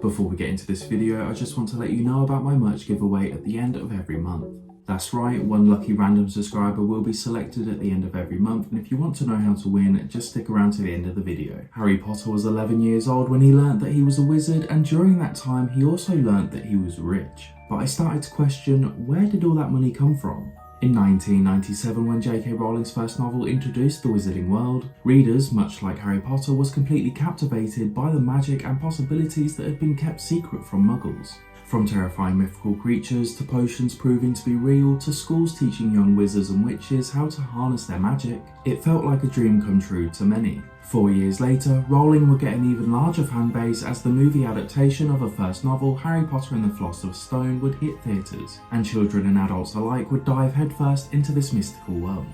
Before we get into this video, I just want to let you know about my merch giveaway at the end of every month. That's right, one lucky random subscriber will be selected at the end of every month, and if you want to know how to win, just stick around to the end of the video. Harry Potter was 11 years old when he learnt that he was a wizard, and during that time he also learnt that he was rich. But I started to question, where did all that money come from? In 1997, when J.K. Rowling's first novel introduced the wizarding world, readers, much like Harry Potter, was completely captivated by the magic and possibilities that had been kept secret from muggles. From terrifying mythical creatures to potions proving to be real to schools teaching young wizards and witches how to harness their magic, it felt like a dream come true to many. 4 years later, Rowling would get an even larger fan base as the movie adaptation of her first novel, Harry Potter and the Philosopher's Stone, would hit theatres, and children and adults alike would dive headfirst into this mystical world.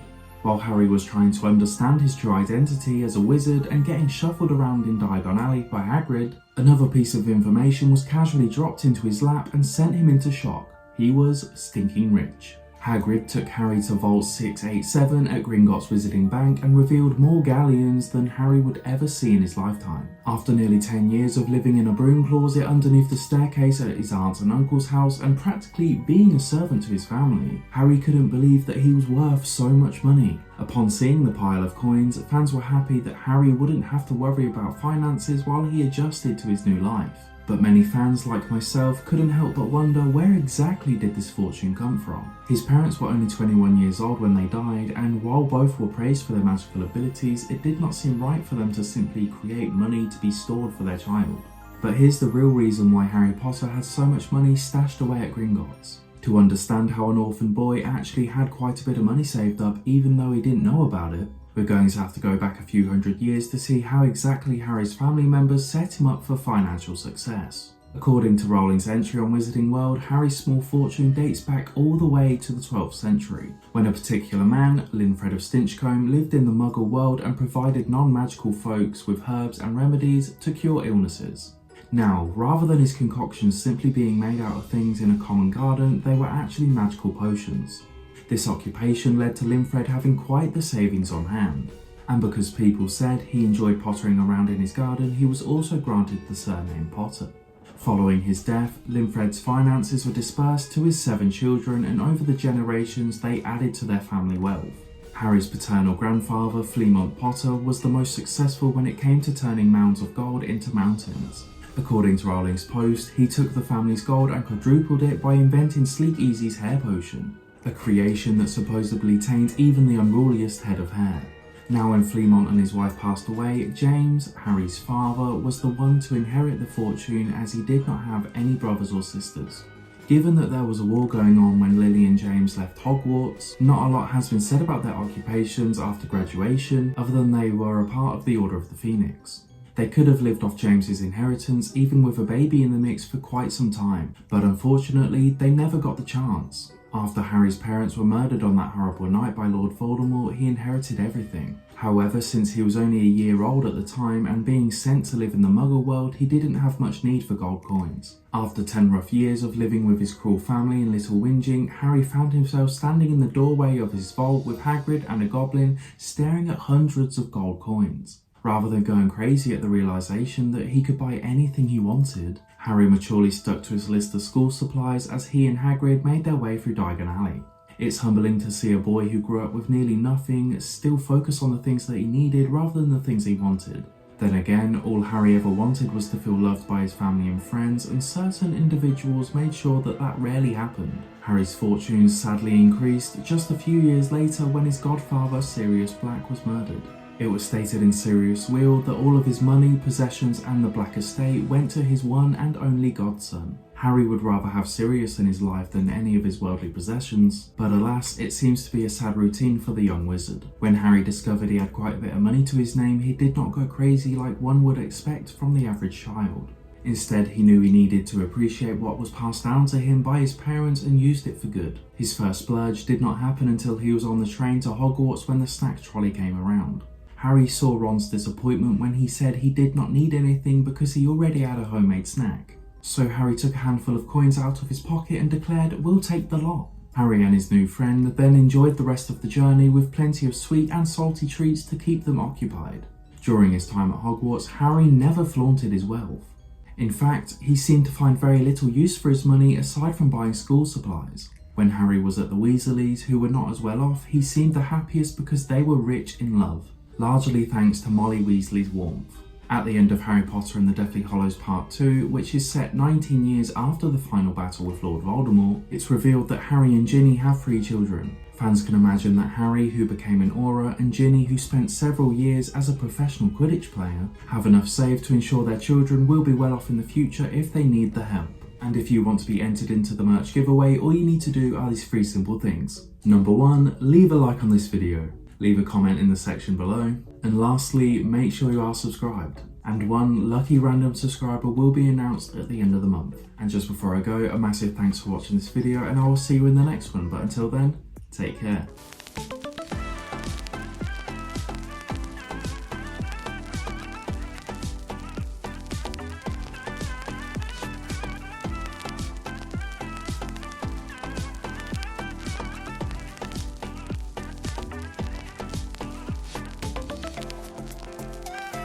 While Harry was trying to understand his true identity as a wizard and getting shuffled around in Diagon Alley by Hagrid, another piece of information was casually dropped into his lap and sent him into shock. He was stinking rich. Hagrid took Harry to Vault 687 at Gringotts Wizarding Bank and revealed more galleons than Harry would ever see in his lifetime. After nearly 10 years of living in a broom closet underneath the staircase at his aunt and uncle's house and practically being a servant to his family, Harry couldn't believe that he was worth so much money. Upon seeing the pile of coins, fans were happy that Harry wouldn't have to worry about finances while he adjusted to his new life. But many fans like myself couldn't help but wonder, where exactly did this fortune come from? His parents were only 21 years old when they died, and while both were praised for their magical abilities, it did not seem right for them to simply create money to be stored for their child. But here's the real reason why Harry Potter had so much money stashed away at Gringotts. To understand how an orphan boy actually had quite a bit of money saved up even though he didn't know about it, we're going to have to go back a few hundred years to see how exactly Harry's family members set him up for financial success. According to Rowling's entry on Wizarding World, Harry's small fortune dates back all the way to the 12th century, when a particular man, Linfred of Stinchcombe, lived in the Muggle world and provided non-magical folks with herbs and remedies to cure illnesses. Now, rather than his concoctions simply being made out of things in a common garden, they were actually magical potions. This occupation led to Linfred having quite the savings on hand, and because people said he enjoyed pottering around in his garden, he was also granted the surname Potter. Following his death, Linfred's finances were dispersed to his 7 children, and over the generations they added to their family wealth. Harry's paternal grandfather, Fleamont Potter, was the most successful when it came to turning mounds of gold into mountains. According to Rowling's post, he took the family's gold and quadrupled it by inventing Sleek Easy's hair potion, a creation that supposedly tamed even the unruliest head of hair. Now when Fleamont and his wife passed away, James, Harry's father, was the one to inherit the fortune as he did not have any brothers or sisters. Given that there was a war going on when Lily and James left Hogwarts, not a lot has been said about their occupations after graduation other than they were a part of the Order of the Phoenix. They could have lived off James's inheritance even with a baby in the mix for quite some time, but unfortunately they never got the chance. After Harry's parents were murdered on that horrible night by Lord Voldemort, he inherited everything. However, since he was only a year old at the time and being sent to live in the Muggle world, he didn't have much need for gold coins. After 10 rough years of living with his cruel family and little whinging, Harry found himself standing in the doorway of his vault with Hagrid and a goblin staring at hundreds of gold coins. Rather than going crazy at the realization that he could buy anything he wanted, Harry maturely stuck to his list of school supplies as he and Hagrid made their way through Diagon Alley. It's humbling to see a boy who grew up with nearly nothing still focus on the things that he needed rather than the things he wanted. Then again, all Harry ever wanted was to feel loved by his family and friends, and certain individuals made sure that that rarely happened. Harry's fortunes sadly increased just a few years later when his godfather, Sirius Black, was murdered. It was stated in Sirius' will that all of his money, possessions and the Black estate went to his one and only godson. Harry would rather have Sirius in his life than any of his worldly possessions, but alas, it seems to be a sad routine for the young wizard. When Harry discovered he had quite a bit of money to his name, he did not go crazy like one would expect from the average child. Instead, he knew he needed to appreciate what was passed down to him by his parents and used it for good. His first splurge did not happen until he was on the train to Hogwarts when the snack trolley came around. Harry saw Ron's disappointment when he said he did not need anything because he already had a homemade snack. So Harry took a handful of coins out of his pocket and declared, "We'll take the lot." Harry and his new friend then enjoyed the rest of the journey with plenty of sweet and salty treats to keep them occupied. During his time at Hogwarts, Harry never flaunted his wealth. In fact, he seemed to find very little use for his money aside from buying school supplies. When Harry was at the Weasleys, who were not as well off, he seemed the happiest because they were rich in love, largely thanks to Molly Weasley's warmth. At the end of Harry Potter and the Deathly Hallows Part 2, which is set 19 years after the final battle with Lord Voldemort, it's revealed that Harry and Ginny have 3 children. Fans can imagine that Harry, who became an Auror, and Ginny, who spent several years as a professional Quidditch player, have enough saved to ensure their children will be well off in the future if they need the help. And if you want to be entered into the merch giveaway, all you need to do are these 3 simple things. Number 1, leave a like on this video. Leave a comment in the section below. And lastly, make sure you are subscribed. And one lucky random subscriber will be announced at the end of the month. And just before I go, a massive thanks for watching this video, and I will see you in the next one. But until then, take care.